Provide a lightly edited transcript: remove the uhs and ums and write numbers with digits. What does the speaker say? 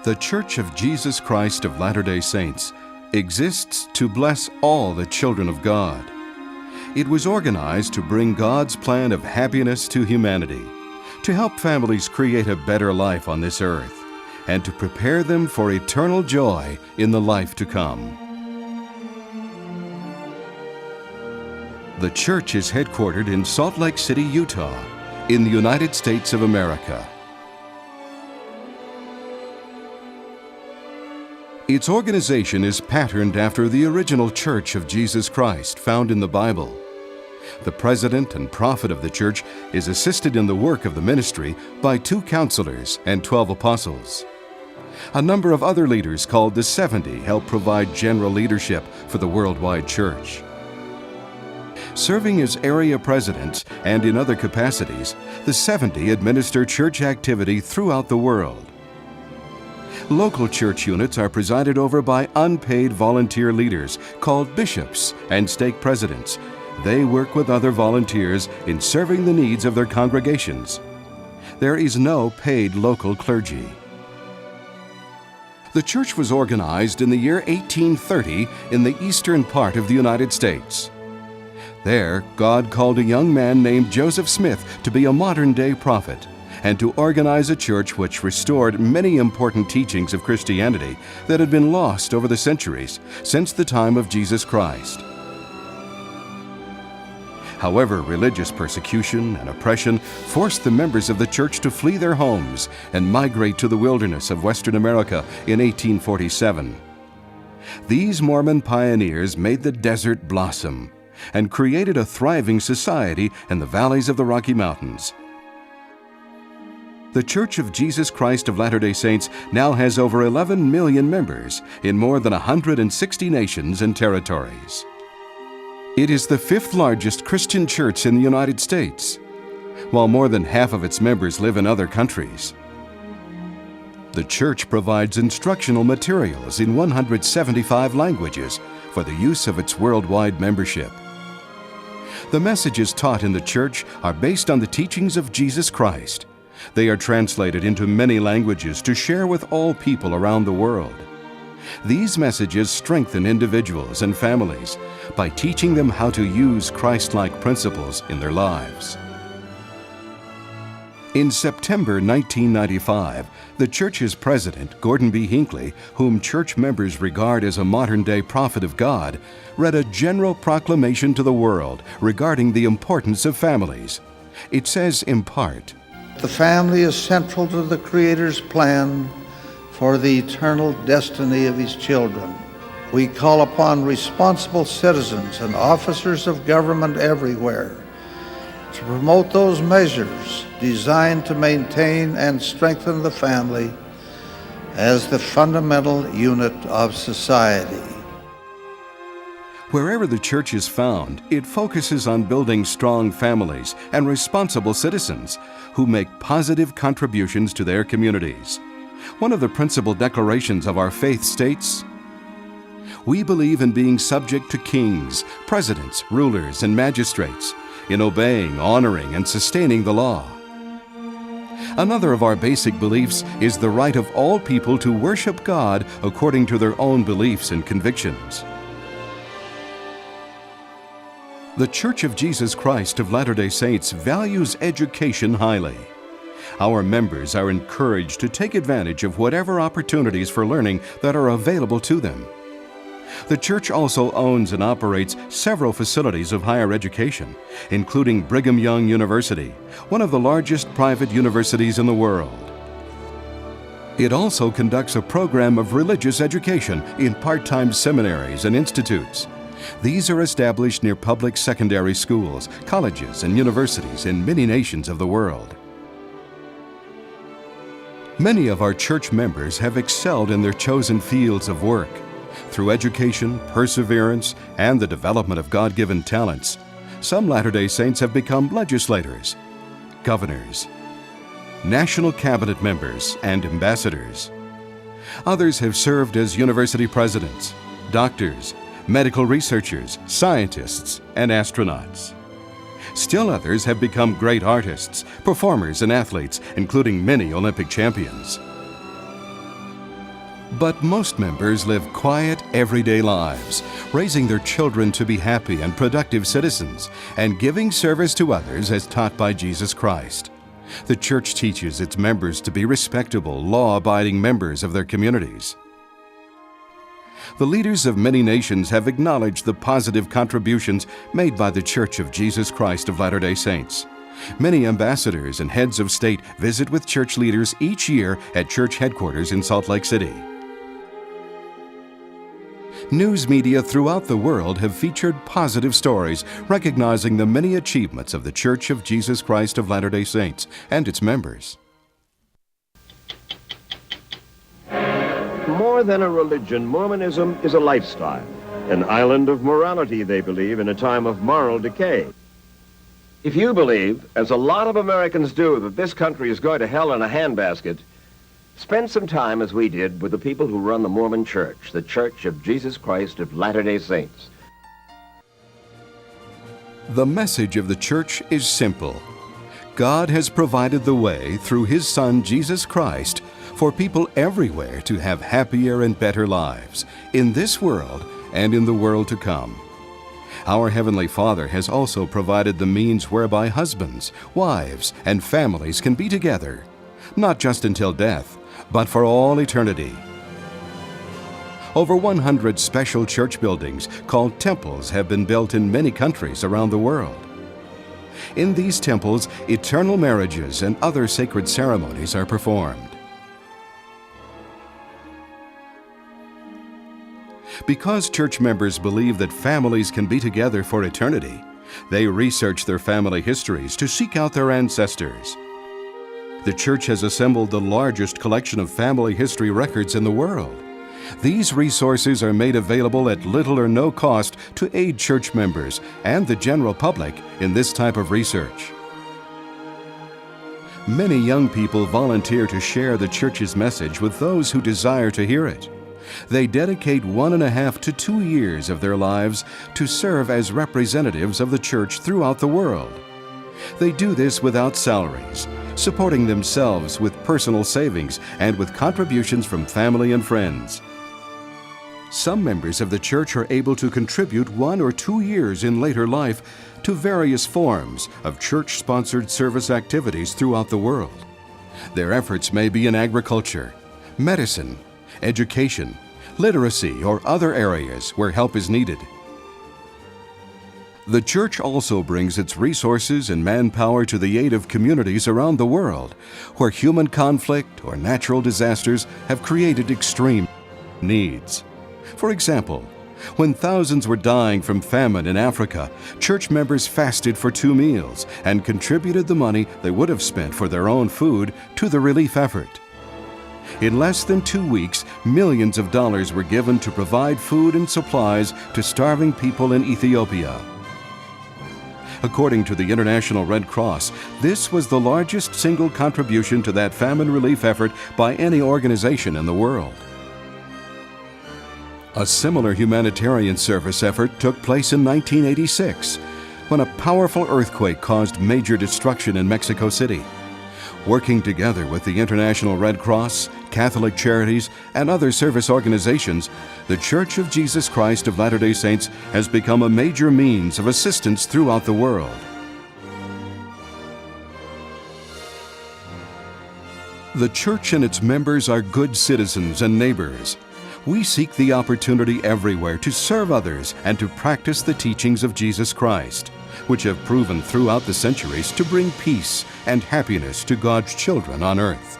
The Church of Jesus Christ of Latter-day Saints exists to bless all the children of God. It was organized to bring God's plan of happiness to humanity, to help families create a better life on this earth, and to prepare them for eternal joy in the life to come. The church is headquartered in Salt Lake City, Utah, in the United States of America. Its organization is patterned after the original Church of Jesus Christ found in the Bible. The president and prophet of the church is assisted in the work of the ministry by 2 counselors and 12 apostles. A number of other leaders called the 70 help provide general leadership for the worldwide church. Serving as area presidents and in other capacities, the 70 administer church activity throughout the world. Local church units are presided over by unpaid volunteer leaders called bishops and stake presidents. They work with other volunteers in serving the needs of their congregations. There is no paid local clergy. The church was organized in the year 1830 in the eastern part of the United States. There, God called a young man named Joseph Smith to be a modern-day prophet and to organize a church which restored many important teachings of Christianity that had been lost over the centuries since the time of Jesus Christ. However, religious persecution and oppression forced the members of the church to flee their homes and migrate to the wilderness of Western America in 1847. These Mormon pioneers made the desert blossom and created a thriving society in the valleys of the Rocky Mountains. The Church of Jesus Christ of Latter-day Saints now has over 11 million members in more than 160 nations and territories. It is the 5th largest Christian church in the United States, while more than half of its members live in other countries. The church provides instructional materials in 175 languages for the use of its worldwide membership. The messages taught in the church are based on the teachings of Jesus Christ. They are translated into many languages to share with all people around the world. These messages strengthen individuals and families by teaching them how to use Christ-like principles in their lives. In September 1995, the church's president, Gordon B. Hinckley, whom church members regard as a modern-day prophet of God, read a general proclamation to the world regarding the importance of families. It says in part, "The family is central to the Creator's plan for the eternal destiny of His children. We call upon responsible citizens and officers of government everywhere to promote those measures designed to maintain and strengthen the family as the fundamental unit of society." Wherever the church is found, it focuses on building strong families and responsible citizens who make positive contributions to their communities. One of the principal declarations of our faith states, "We believe in being subject to kings, presidents, rulers, and magistrates, in obeying, honoring, and sustaining the law." Another of our basic beliefs is the right of all people to worship God according to their own beliefs and convictions. The Church of Jesus Christ of Latter-day Saints values education highly. Our members are encouraged to take advantage of whatever opportunities for learning that are available to them. The church also owns and operates several facilities of higher education, including Brigham Young University, one of the largest private universities in the world. It also conducts a program of religious education in part-time seminaries and institutes. These are established near public secondary schools, colleges, and universities in many nations of the world. Many of our church members have excelled in their chosen fields of work. Through education, perseverance, and the development of God-given talents, some Latter-day Saints have become legislators, governors, national cabinet members, and ambassadors. Others have served as university presidents, doctors, medical researchers, scientists, and astronauts. Still others have become great artists, performers, and athletes, including many Olympic champions. But most members live quiet, everyday lives, raising their children to be happy and productive citizens, and giving service to others as taught by Jesus Christ. The church teaches its members to be respectable, law-abiding members of their communities. The leaders of many nations have acknowledged the positive contributions made by the Church of Jesus Christ of Latter-day Saints. Many ambassadors and heads of state visit with church leaders each year at church headquarters in Salt Lake City. News media throughout the world have featured positive stories recognizing the many achievements of the Church of Jesus Christ of Latter-day Saints and its members. More than a religion, Mormonism is a lifestyle, an island of morality, they believe, in a time of moral decay. If you believe, as a lot of Americans do, that this country is going to hell in a handbasket, spend some time, as we did, with the people who run the Mormon Church, the Church of Jesus Christ of Latter-day Saints. The message of the church is simple. God has provided the way through His Son, Jesus Christ, for people everywhere to have happier and better lives, in this world and in the world to come. Our Heavenly Father has also provided the means whereby husbands, wives, and families can be together, not just until death, but for all eternity. Over 100 special church buildings called temples have been built in many countries around the world. In these temples, eternal marriages and other sacred ceremonies are performed. Because church members believe that families can be together for eternity, they research their family histories to seek out their ancestors. The church has assembled the largest collection of family history records in the world. These resources are made available at little or no cost to aid church members and the general public in this type of research. Many young people volunteer to share the church's message with those who desire to hear it. They dedicate 1.5 to 2 years of their lives to serve as representatives of the church throughout the world. They do this without salaries, supporting themselves with personal savings and with contributions from family and friends. Some members of the church are able to contribute 1 or 2 years in later life to various forms of church-sponsored service activities throughout the world. Their efforts may be in agriculture, medicine, education, literacy, or other areas where help is needed. The church also brings its resources and manpower to the aid of communities around the world where human conflict or natural disasters have created extreme needs. For example, when thousands were dying from famine in Africa, church members fasted for 2 meals and contributed the money they would have spent for their own food to the relief effort. In less than 2 weeks, millions of dollars were given to provide food and supplies to starving people in Ethiopia. According to the International Red Cross, this was the largest single contribution to that famine relief effort by any organization in the world. A similar humanitarian service effort took place in 1986, when a powerful earthquake caused major destruction in Mexico City. Working together with the International Red Cross, Catholic Charities, and other service organizations, the Church of Jesus Christ of Latter-day Saints has become a major means of assistance throughout the world. The church and its members are good citizens and neighbors. We seek the opportunity everywhere to serve others and to practice the teachings of Jesus Christ, which have proven throughout the centuries to bring peace and happiness to God's children on earth.